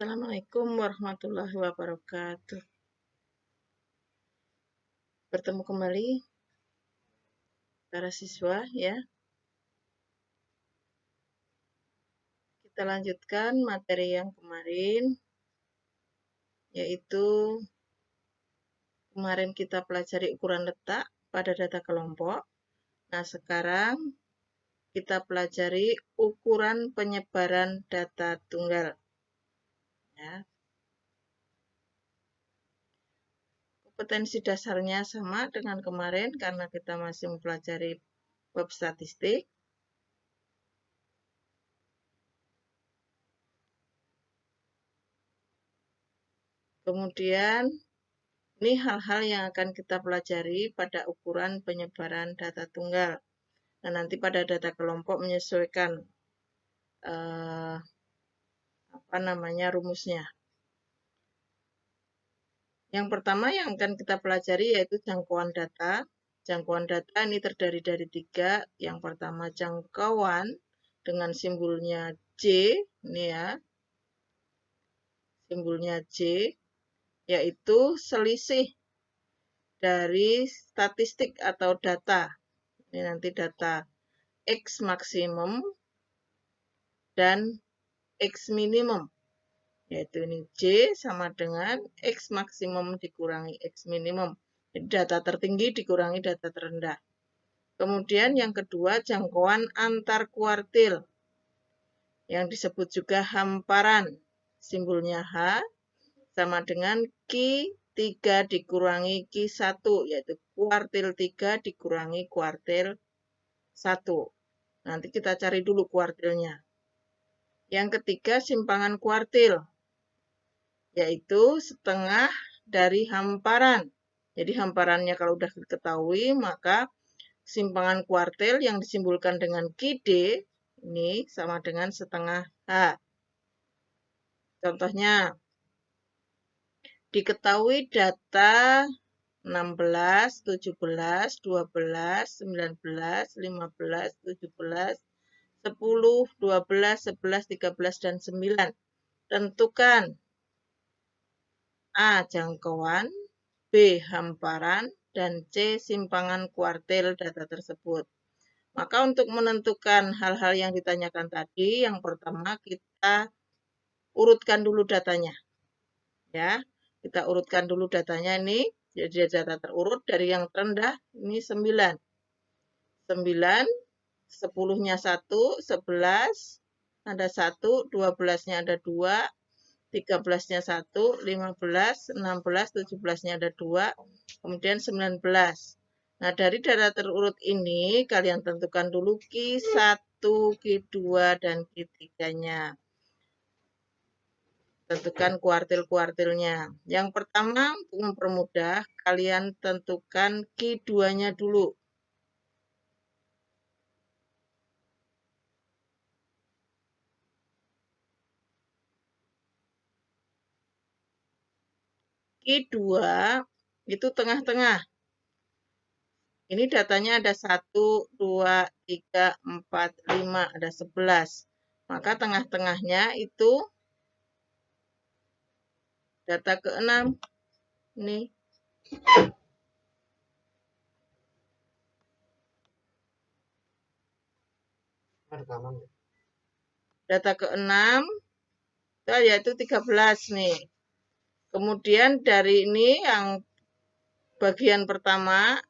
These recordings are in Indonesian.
Assalamualaikum warahmatullahi wabarakatuh. Bertemu kembali para siswa ya. Kita lanjutkan materi yang kemarin, yaitu kemarin kita pelajari ukuran letak pada data kelompok. Nah, sekarang kita pelajari ukuran penyebaran data tunggal. Ya. Kompetensi dasarnya sama dengan kemarin karena kita masih mempelajari bab statistik. Kemudian, ini hal-hal yang akan kita pelajari pada ukuran penyebaran data tunggal. Nah, nanti pada data kelompok menyesuaikan rumusnya. Yang pertama yang akan kita pelajari yaitu jangkauan data. Jangkauan data ini terdiri dari 3. Yang pertama jangkauan dengan simbolnya J, ini ya, simbolnya J, yaitu selisih dari statistik atau data. Ini nanti data X maksimum dan X minimum. Yaitu ini J sama dengan X maksimum dikurangi X minimum. Jadi data tertinggi dikurangi data terendah. Kemudian yang kedua, jangkauan antar kuartil. Yang disebut juga hamparan. Simbolnya H sama dengan Q3 dikurangi Q1, yaitu kuartil 3 dikurangi kuartil 1. Nanti kita cari dulu kuartilnya. Yang ketiga, simpangan kuartil, yaitu setengah dari hamparan. Jadi hamparannya kalau sudah diketahui, maka simpangan kuartil yang disimbolkan dengan QD ini sama dengan setengah H. Contohnya, diketahui data 16, 17, 12, 19, 15, 17, 10, 12, 11, 13, dan 9. Tentukan A. Jangkauan, B. Hamparan, dan C. Simpangan kuartil data tersebut. Maka untuk menentukan hal-hal yang ditanyakan tadi, yang pertama kita urutkan dulu datanya. Ya, kita urutkan dulu datanya ini. Jadi data terurut dari yang terendah ini 9. 9, 10-nya 1, 11, ada 1, 12-nya ada 2, 13-nya 1, 15, 16, 17-nya ada 2, kemudian 19. Nah, dari data terurut ini, kalian tentukan dulu Q1, Q2, dan Q3-nya. Tentukan kuartil-kuartilnya. Yang pertama, untuk mempermudah, kalian tentukan Q2-nya dulu. Q2 itu tengah-tengah. Ini datanya ada 1, 2, 3, 4, 5, ada 11. Maka tengah-tengahnya itu data ke-6. Ini. Data ke-6 yaitu 13 nih. Kemudian dari ini yang bagian pertama,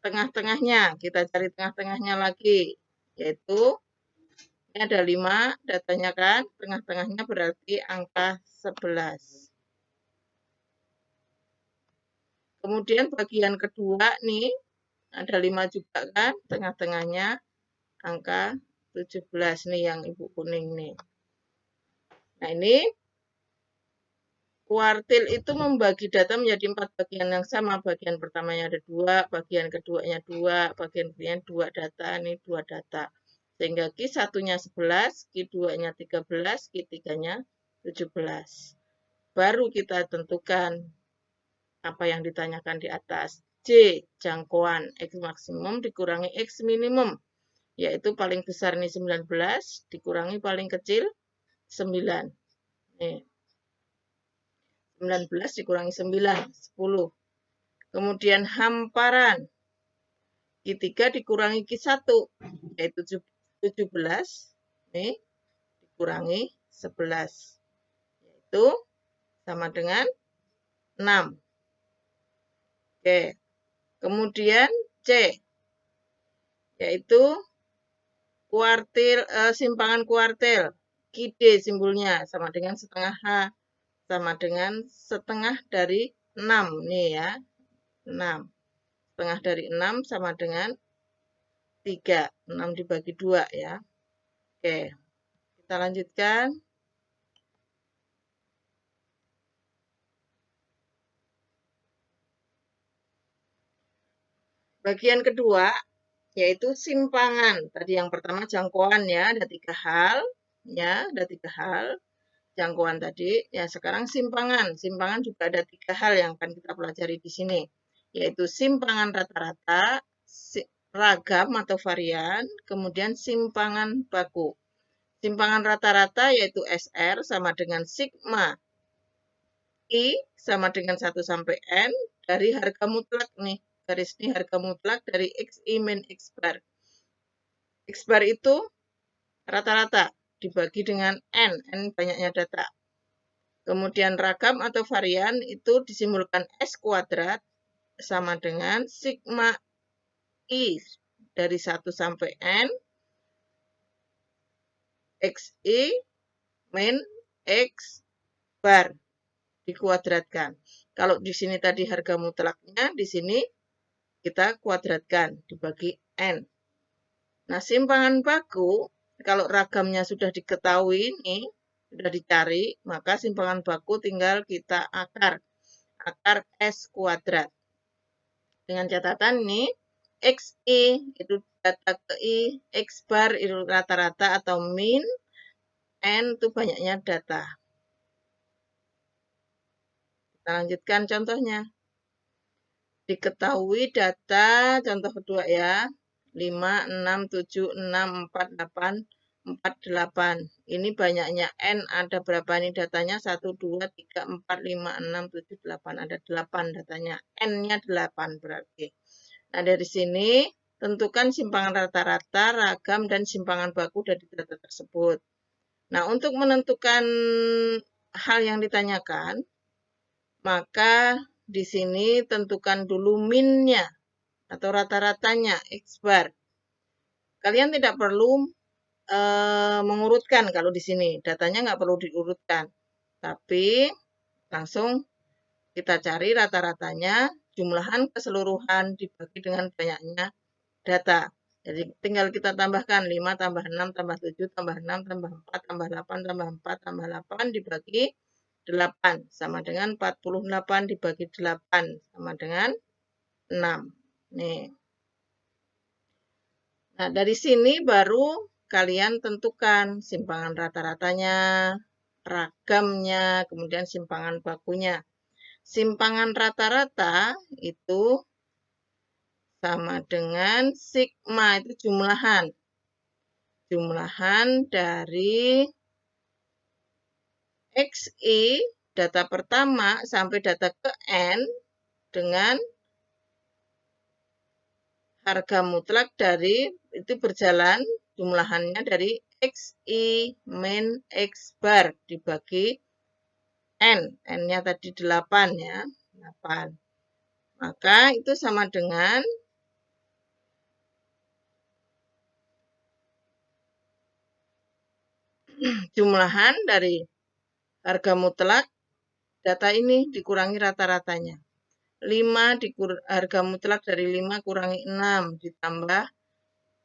tengah-tengahnya, kita cari tengah-tengahnya lagi, yaitu ini ada 5 datanya kan, tengah-tengahnya berarti angka 11. Kemudian bagian kedua nih, ada 5 juga kan, tengah-tengahnya angka 17 nih yang ibu kuning nih. Nah ini kuartil itu membagi data menjadi 4 bagian yang sama. Bagian pertamanya ada 2, bagian keduanya 2, bagian ketiganya 2 data, ini 2 data. Sehingga Q1-nya 11, Q2-nya 13, Q3-nya 17. Baru kita tentukan apa yang ditanyakan di atas. J, jangkauan X maksimum dikurangi X minimum. Yaitu paling besar ini 19, dikurangi paling kecil 9. Nih, 19 dikurangi 9, 10. Kemudian hamparan, Q3 dikurangi Q1, yaitu 17. Nih, dikurangi 11. Yaitu sama dengan 6. Oke. Kemudian C, yaitu simpangan kuartil. QD simbolnya sama dengan setengah H, sama dengan setengah dari 6. Nih ya, 6. Setengah dari 6 sama dengan 3. 6 dibagi 2 ya. Oke, kita lanjutkan. Bagian kedua, yaitu simpangan. Tadi yang pertama jangkauan ya, ada 3 hal. Ya, ada 3 hal. Jangkauan tadi, ya sekarang simpangan. Simpangan juga ada 3 hal yang akan kita pelajari di sini, yaitu simpangan rata-rata, ragam atau varian, kemudian simpangan baku. Simpangan rata-rata yaitu SR sama dengan sigma I sama dengan 1 sampai N dari harga mutlak nih. Garis ini harga mutlak dari XI min X bar. X bar itu rata-rata dibagi dengan N banyaknya data. Kemudian ragam atau varian itu disimbolkan S kuadrat sama dengan sigma I dari 1 sampai N XI min X bar dikuadratkan. Kalau di sini tadi harga mutlaknya, di sini kita kuadratkan dibagi N. Nah, simpangan baku, kalau ragamnya sudah diketahui ini, sudah dicari, maka simpangan baku tinggal kita akar S kuadrat. Dengan catatan ini, XI itu data ke I, X bar itu rata-rata atau min, N itu banyaknya data. Kita lanjutkan contohnya. Diketahui data contoh kedua ya. 5, 6, 7, 6, 4, 8, 4, 8. Ini banyaknya N ada berapa nih datanya? 1, 2, 3, 4, 5, 6, 7, 8. Ada 8 datanya. N-nya 8 berarti. Nah, dari sini tentukan simpangan rata-rata, ragam, dan simpangan baku dari data tersebut. Nah, untuk menentukan hal yang ditanyakan, maka di sini tentukan dulu min-nya atau rata-ratanya X bar. Kalian tidak perlu mengurutkan kalau di sini. Datanya nggak perlu diurutkan. Tapi langsung kita cari rata-ratanya, jumlahan keseluruhan dibagi dengan banyaknya data. Jadi tinggal kita tambahkan 5 tambah 6 tambah 7 tambah 6 tambah 4 tambah 8 tambah 4 tambah 8 dibagi 8 sama dengan 48 dibagi 8 sama dengan 6. Nih. Nah, dari sini baru kalian tentukan simpangan rata-ratanya, ragamnya, kemudian simpangan bakunya. Simpangan rata-rata itu sama dengan sigma, itu jumlahan. Jumlahan dari XI, data pertama sampai data ke N, dengan harga mutlak dari itu berjalan jumlahannya dari XI min X bar dibagi N. N-nya tadi 8 ya. 8. Maka itu sama dengan jumlahan dari harga mutlak data ini dikurangi rata-ratanya. 5 harga mutlak dari 5 kurangi 6 ditambah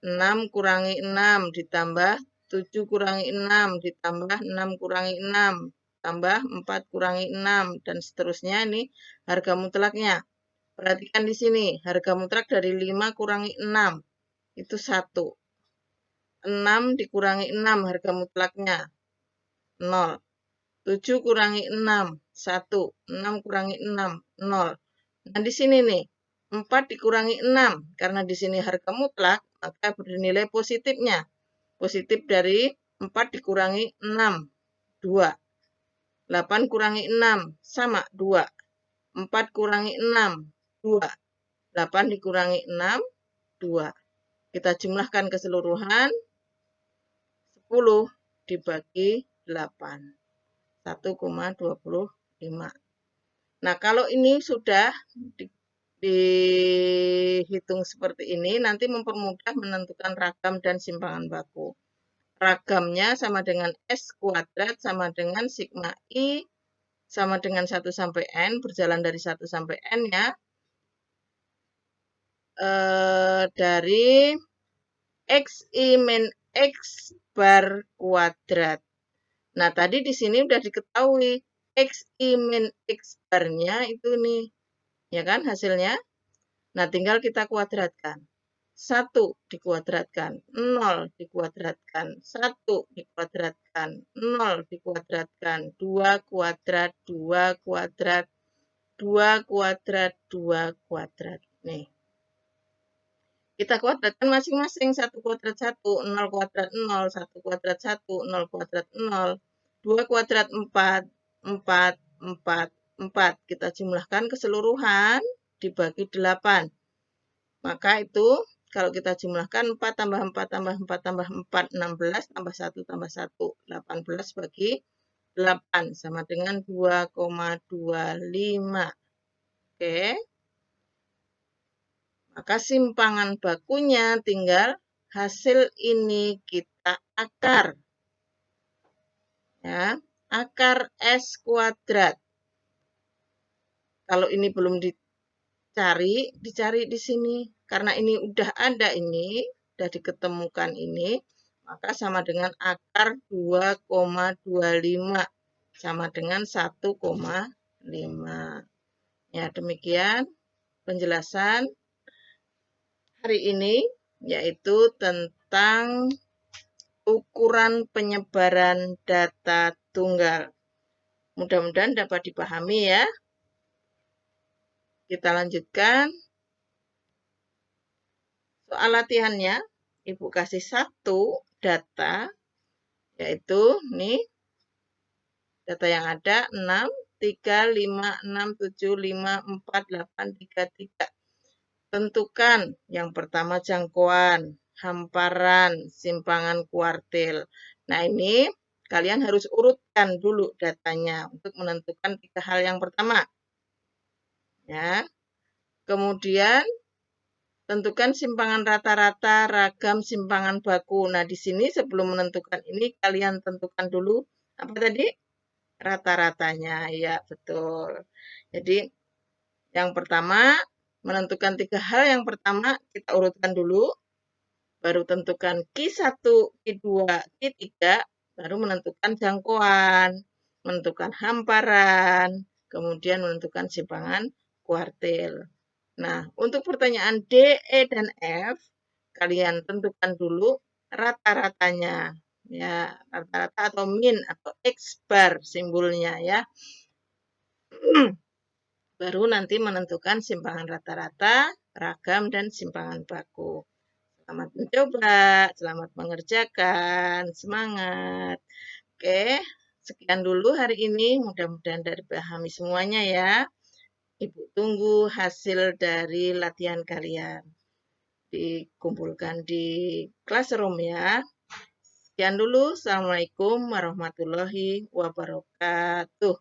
6 kurangi 6 ditambah 7 kurangi 6 ditambah 6 kurangi 6 tambah 4 kurangi 6 dan seterusnya. Ini harga mutlaknya. Perhatikan di sini, harga mutlak dari 5 kurangi 6 itu 1. 6 dikurangi 6 harga mutlaknya 0. 7 kurangi 6 1. 6 kurangi 6 0. Nah, di sini nih 4 dikurangi 6 karena di sini harga mutlak, maka bernilai positifnya. Positif dari 4 dikurangi 6 2. 8 kurangi 6 sama 2. 4 kurangi 6, 2. 8 dikurangi 6, 2. Kita jumlahkan keseluruhan, 10 dibagi 8. 1,25. Nah, kalau ini sudah dihitung seperti ini, nanti mempermudah menentukan ragam dan simpangan baku. Ragamnya sama dengan S kuadrat sama dengan sigma I sama dengan 1 sampai N, berjalan dari 1 sampai N ya. Dari XI min X bar kuadrat. Nah, tadi di sini udah diketahui XI min X barnya itu nih, ya kan hasilnya? Nah, tinggal kita kuadratkan. 1 dikuadratkan, 0 dikuadratkan, 1 dikuadratkan, 0 dikuadratkan, 2 kuadrat, 2 kuadrat, 2 kuadrat, 2 kuadrat. Nih. Kita kuadratkan masing-masing. 1 kuadrat 1, 0 kuadrat 0, 1 kuadrat 1, 0 kuadrat 0, 2 kuadrat 4, 4, 4, 4. Kita jumlahkan keseluruhan dibagi 8. Maka itu kalau kita jumlahkan 4 tambah 4 tambah 4 tambah 4, 16 tambah 1 tambah 1, 18 bagi 8 sama dengan 2,25. Oke. Maka simpangan bakunya tinggal hasil ini kita akar. Ya, akar S kuadrat. Kalau ini belum dicari di sini. Karena ini udah ada ini, udah diketemukan ini, maka sama dengan akar 2,25 sama dengan 1,5. Ya, demikian penjelasan hari ini, yaitu tentang ukuran penyebaran data tunggal. Mudah-mudahan dapat dipahami ya. Kita lanjutkan. Soal latihannya, Ibu kasih 1 data, yaitu nih, data yang ada 6, 3, 5, 6, 7, 5, 4, 8, 3, 3. Tentukan yang pertama jangkauan, hamparan, simpangan kuartil. Nah, ini kalian harus urutkan dulu datanya untuk menentukan 3 hal yang pertama. Ya. Kemudian tentukan simpangan rata-rata, ragam, simpangan baku. Nah, di sini sebelum menentukan ini kalian tentukan dulu apa tadi? Rata-ratanya. Ya, betul. Jadi yang pertama menentukan 3 hal. Yang pertama kita urutkan dulu, baru tentukan Q1, Q2, Q3, baru menentukan jangkauan, menentukan hamparan, kemudian menentukan simpangan kuartil. Nah, untuk pertanyaan D, E, dan F, kalian tentukan dulu rata-ratanya. Ya, rata-rata atau min atau X bar simbolnya ya. Baru nanti menentukan simpangan rata-rata, ragam, dan simpangan baku. Selamat mencoba, selamat mengerjakan, semangat. Oke, sekian dulu hari ini. Mudah-mudahan dari dipahami semuanya ya. Ibu tunggu hasil dari latihan kalian. Dikumpulkan di classroom ya. Sekian dulu. Assalamualaikum warahmatullahi wabarakatuh.